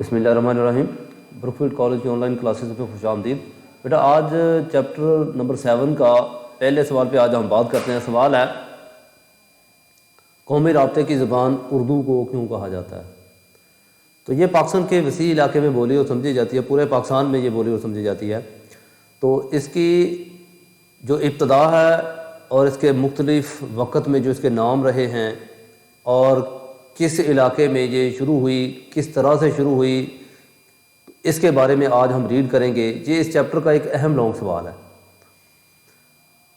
बिस्मिल्लाहिर्रहमानिर्रहीम। Brookfield college की online classes पे खुश आमदीद। बेटा आज चैप्टर नंबर 7 का पहले सवाल पे आज हम बात करते हैं। सवाल है, कौमी राब्ते की ज़बान उर्दू को क्यों कहा जाता है? तो ये पाकिस्तान के वसी इलाके में बोली और समझी जाती है, पूरे पाकिस्तान में ये बोली और समझी जाती है। तो इसकी जो इब्तदा है और इसके मुख्तलिफ वक़्त में जो इसके नाम रहे हैं और किस इलाके में ये शुरू हुई, किस तरह से शुरू हुई, इसके बारे में आज हम रीड करेंगे। ये इस चैप्टर का एक अहम लॉन्ग सवाल है।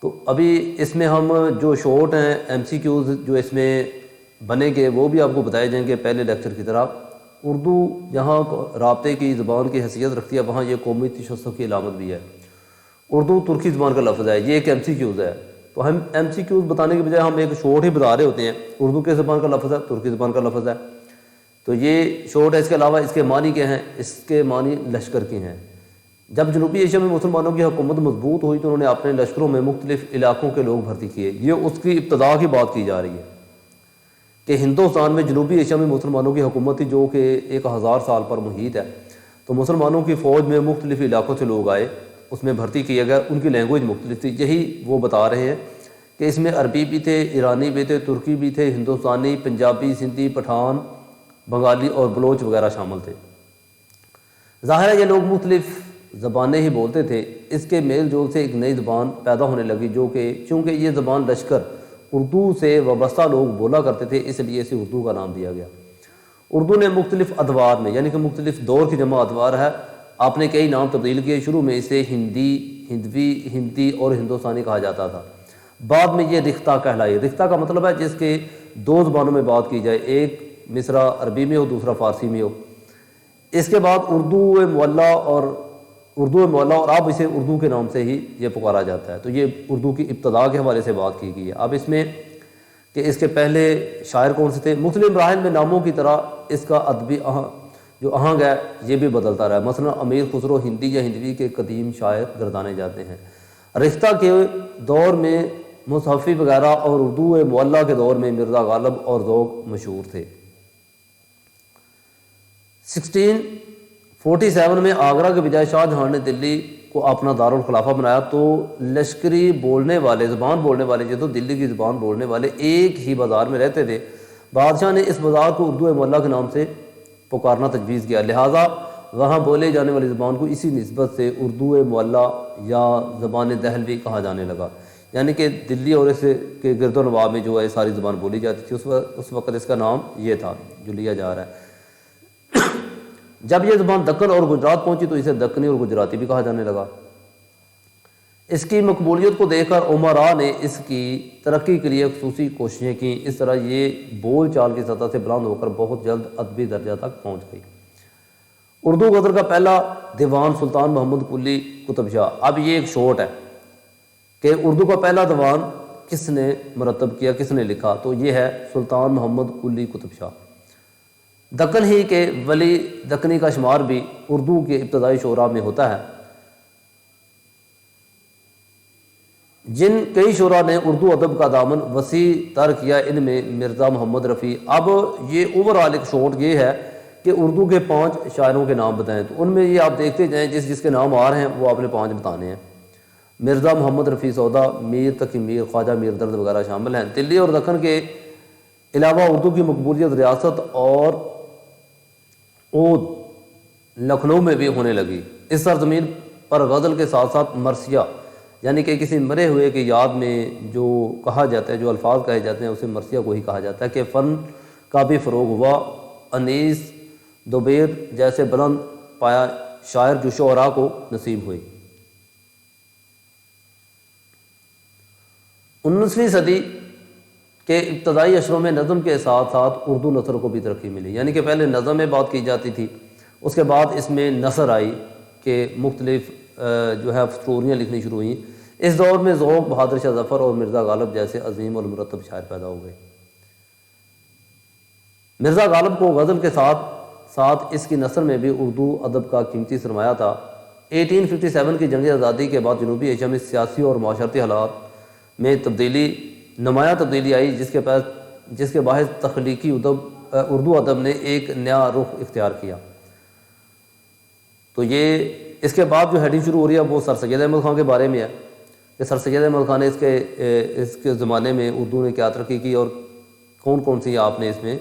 तो अभी इसमें हम जो शॉर्ट हैं MCQs जो इसमें बनेंगे वो भी आपको बताए जाएंगे पहले लेक्चर की तरह। उर्दू जहाँ राब्ते की ज़बान की हैसियत रखती है वहाँ ये कौमी तशस्सुस की अलामत भी है। उर्दू तुर्की ज़बान का लफ्ज़ है, ये एक MCQs है। तो हम MCQs बताने के बजाय हम एक शॉर्ट ही बता रहे होते हैं। उर्दू के ज़बान का लफ्ज़ है, तुर्की ज़बान का लफ्ज़ है, तो ये शॉर्ट है। इसके अलावा इसके मानी क्या हैं? इसके मानी लश्कर के हैं। जब जनूबी एशिया में मुसलमानों की हुकूमत मजबूत हुई तो उन्होंने अपने लश्करों में मुख्तलिफ इलाकों के लोग भर्ती किए। ये उसकी इब्तदा की बात की जा रही है कि हिंदुस्तान में जनूबी एशिया में मुसलमानों की हुकूमत थी जो कि 1000 साल पर मुहित है। तो मुसलमानों की फ़ौज में मुख्तलिफ इलाकों से लोग आए, उसमें भर्ती किया गया। उनकी लैंग्वेज मुख्तलिफ थी, यही वो बता रहे हैं कि इसमें अरबी भी थे, ईरानी भी थे, तुर्की भी थे, हिंदुस्तानी, पंजाबी, सिंधी, पठान, बंगाली और बलोच वगैरह शामिल थे। ज़ाहिर है ये लोग मुख्तलिफ ज़बानें ही बोलते थे। इसके मेल जोल से एक नई ज़बान पैदा होने लगी जो कि चूँकि ये ज़बान लश्कर उर्दू से वाबस्ता लोग बोला करते थे, इसलिए इसे उर्दू का नाम दिया गया। उर्दू ने मुख्तलिफ अदवार में, यानी कि मुख्तलिफ दौर की जमा अदवार है, आपने कई नाम तब्दील किए। शुरू में इसे हिंदी, हिंदवी, हिंदी और हिंदुस्तानी कहा जाता था। बाद में ये रिख्ता कहलाई। रिख्ता का मतलब है जिसके दो ज़बानों में बात की जाए, एक मिसरा अरबी में हो, दूसरा फ़ारसी में हो। इसके बाद उर्दू मुअल्ला और अब इसे उर्दू के नाम से ही ये पुकारा जाता है। तो ये उर्दू की इब्तदा के हवाले से बात की गई है। अब इसमें कि इसके पहले शायर कौन से थे, मुख्तलिफ मराहिल में नामों की तरह इसका अदबी जो आहंग है ये भी बदलता रहा है। मसलन अमीर खुसरो हिंदी या हिंदवी के कदीम शायर गर्दाने जाते हैं। रिश्ता के दौर में मुसहफ़ी वगैरह और उर्दू मुअल्ला के दौर में मिर्ज़ा गालिब और ज़ौक़ मशहूर थे। 1647 में आगरा के बजाय शाहजहां ने दिल्ली को अपना दारुल खिलाफा बनाया। तो लश्करी बोलने वाले, ज़बान बोलने वाले, जो तो दिल्ली की ज़बान बोलने वाले एक ही बाज़ार में रहते थे। बादशाह ने इस बाज़ार को उर्दू मुअल्ला के नाम से पुकारना तजवीज़ किया, लिहाजा वहाँ बोले जाने वाली ज़बान को इसी निस्बत से उर्दू मुअल्ला या ज़बान दहलवी कहा जाने लगा। यानी कि दिल्ली और इसके के गिरदो नवाब में जो है सारी ज़बान बोली जाती थी। उस वक़्त इसका नाम ये था जो लिया जा रहा है। जब ये ज़बान दक्कन और गुजरात पहुंची तो इसे दक्कनी और गुजराती भी कहा जाने लगा। इसकी मकबूलियत को देखकर उमरा ने इसकी तरक्की के लिए खुसूसी कोशिशें की। इस तरह ये बोल चाल की सतह से बुलंद होकर बहुत जल्द अदबी दर्जा तक पहुँच गई। उर्दू गज़ल का पहला दीवान सुल्तान मोहम्मद कुली कुतुब शाह। अब ये एक शॉर्ट है कि उर्दू का पहला दीवान किसने मुरतब किया, किसने लिखा, तो ये है सुल्तान मोहम्मद कुली कुतुब शाह। दक्कन ही के वली दक्कनी का शुमार भी उर्दू के इब्तदाई शोरा में होता है। जिन कई शोरा ने उर्दू अदब का दामन वसी तर किया, इनमें मिर्ज़ा मोहम्मद रफ़ी। अब ये ओवरऑल एक शॉर्ट ये है कि उर्दू के 5 शायरों के नाम बताएं, तो उनमें ये आप देखते जाएँ जिसके नाम आ रहे हैं वो आपने 5 बताने हैं। मिर्ज़ा मोहम्मद रफ़ी सौदा, मीर तकी मीर, ख्वाजा मीर दर्द वगैरह शामिल हैं। दिल्ली और दक्कन के अलावा उर्दू की मकबूलियत रियासत और लखनऊ में भी होने लगी। इस सरजमीन पर गज़ल के साथ साथ मरसिया, यानी कि किसी मरे हुए की याद में जो कहा जाता है, जो अल्फाज कहे जाते हैं उसे मरसिया को ही कहा जाता है, कि फ़न का भी फ़रोग़ हुआ। अनीस दुबैर जैसे बुलंद पाया शायर जो शुअरा को नसीब हुई। 19वीं सदी के इब्तदाई अशरों में नज़म के साथ साथ उर्दू नसर को भी तरक्की मिली। यानी कि पहले नज़म में बात की जाती थी, उसके बाद इसमें नसर आई कि मुख्तलिफ जो है स्टोरियाँ लिखनी शुरू हुई। इस दौर में ज़ौक़, बहादुर शाह ज़फ़र और मिर्ज़ा गालिब जैसे अजीम और मुरतब शायर पैदा हो गए। मिर्ज़ा गालिब को गज़ल के साथ साथ इसकी नसर में भी उर्दू अदब का कीमती सरमाया था। 1857 की जंग आज़ादी के बाद जनूबी एशिया में सियासी और माशरती हालात में नुमाया तब्दीली आई, जिसके बाहिस तख्लीकी उर्दू अदब ने एक नया रुख इख्तियार किया। تو یہ اس کے بعد جو ہیڈنگ شروع ہو رہی ہے وہ سر سید احمد خان کے بارے میں ہے کہ سر سید احمد خان نے اس کے زمانے میں اردو نے کیا ترقی کی اور کون کون سی آپ نے اس میں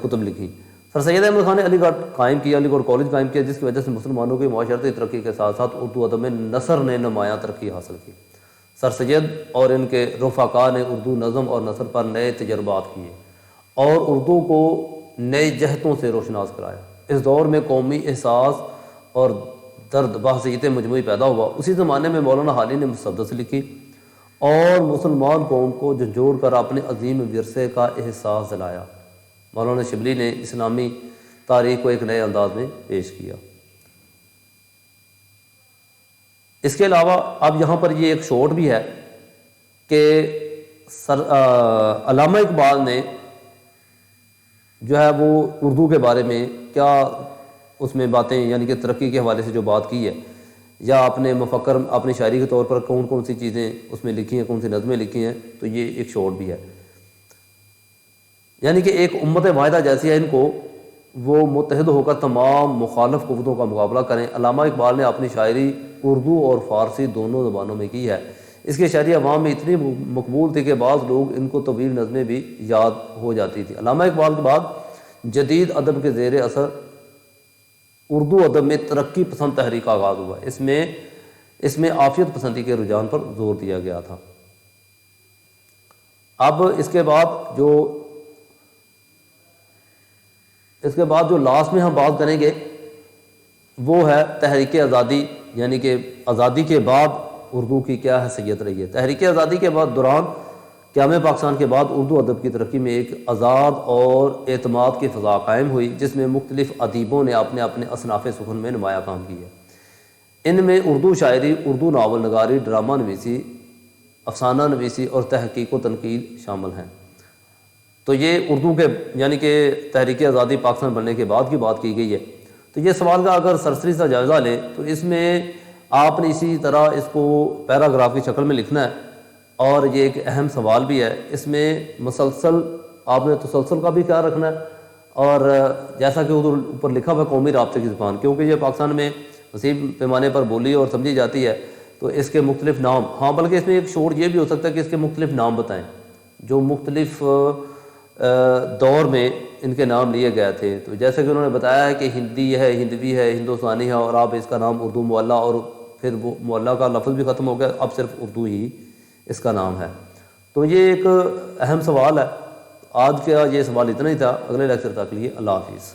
کتب لکھی۔ سر سید احمد خان نے علی گڑھ قائم کیا، علی گڑھ کالج قائم کیا، جس کی وجہ سے مسلمانوں کی معاشرتی ترقی کے ساتھ ساتھ اردو ادب میں نثر نے نمایاں ترقی حاصل کی۔ سر سید اور ان کے رفقا نے اردو نظم اور نثر پر نئے تجربات کیے اور اردو کو نئے جہتوں سے روشناس کرایا۔ اس دور میں قومی احساس اور درد بحثیت مجموعی پیدا ہوا۔ اسی زمانے میں مولانا حالی نے مسدس لکھی اور مسلمان قوم کو جھنجھوڑ کر اپنے عظیم ورثے کا احساس دلایا۔ مولانا شبلی نے اسلامی تاریخ کو ایک نئے انداز میں پیش کیا۔ اس کے علاوہ اب یہاں پر یہ ایک شوٹ بھی ہے کہ علامہ اقبال نے جو ہے وہ اردو کے بارے میں کیا اس میں باتیں یعنی کہ ترقی کے حوالے سے جو بات کی ہے، یا اپنے مفکر اپنی شاعری کے طور پر کون کون سی چیزیں اس میں لکھی ہیں، کون سی نظمیں لکھی ہیں، تو یہ ایک شوٹ بھی ہے۔ یعنی کہ ایک امت واحدہ جیسی ہے، ان کو وہ متحد ہو کر تمام مخالف قوتوں کا مقابلہ کریں۔ علامہ اقبال نے اپنی شاعری اردو اور فارسی دونوں زبانوں میں کی ہے۔ اس کی شاعری عوام میں اتنی مقبول تھی کہ بعض لوگ ان کو طویل نظمیں بھی یاد ہو جاتی تھی۔ علامہ اقبال کے بعد جدید ادب کے زیر اثر اردو ادب میں ترقی پسند تحریک کا آغاز ہوا۔ اس میں عافیت پسندی کے رجحان پر زور دیا گیا تھا۔ اب اس کے بعد جو لاسٹ میں ہم بات کریں گے وہ ہے تحریک آزادی، یعنی کہ آزادی کے بعد اردو کی کیا حیثیت رہی ہے۔ تحریک آزادی کے بعد دوران قیام پاکستان کے بعد اردو ادب کی ترقی میں ایک آزاد اور اعتماد کی فضا قائم ہوئی، جس میں مختلف ادیبوں نے اپنے اپنے اصناف سخن میں نمایاں کام کیا۔ ان میں اردو شاعری، اردو ناول نگاری، ڈرامہ نویسی، افسانہ نویسی اور تحقیق و تنقید شامل ہیں۔ تو یہ اردو کے یعنی کہ تحریک آزادی پاکستان بننے کے بعد کی بات کی گئی ہے۔ تو یہ سوال کا اگر سرسری سا جائزہ لیں تو اس میں آپ نے اسی طرح اس کو پیراگراف کی شکل میں لکھنا ہے، اور یہ ایک اہم سوال بھی ہے۔ اس میں مسلسل آپ نے تسلسل کا بھی خیال رکھنا ہے، اور جیسا کہ ادھر اوپر لکھا ہوا قومی رابطے کی زبان، کیونکہ یہ پاکستان میں وسیع پیمانے پر بولی اور سمجھی جاتی ہے، تو اس کے مختلف نام، ہاں بلکہ اس میں ایک شور یہ بھی ہو سکتا ہے کہ اس کے مختلف نام بتائیں، جو مختلف دور میں ان کے نام لیے گئے تھے۔ تو جیسے کہ انہوں نے بتایا ہے کہ ہندی ہے، ہندوی ہے، ہندوستانی ہے، اور اب اس کا نام اردو معلیٰ، اور پھر وہ معلیٰ کا لفظ بھی ختم ہو گیا، اب صرف اردو ہی اس کا نام ہے۔ تو یہ ایک اہم سوال ہے۔ آج کا یہ سوال اتنا ہی تھا۔ اگلے لیکچر تک لیے اللہ حافظ۔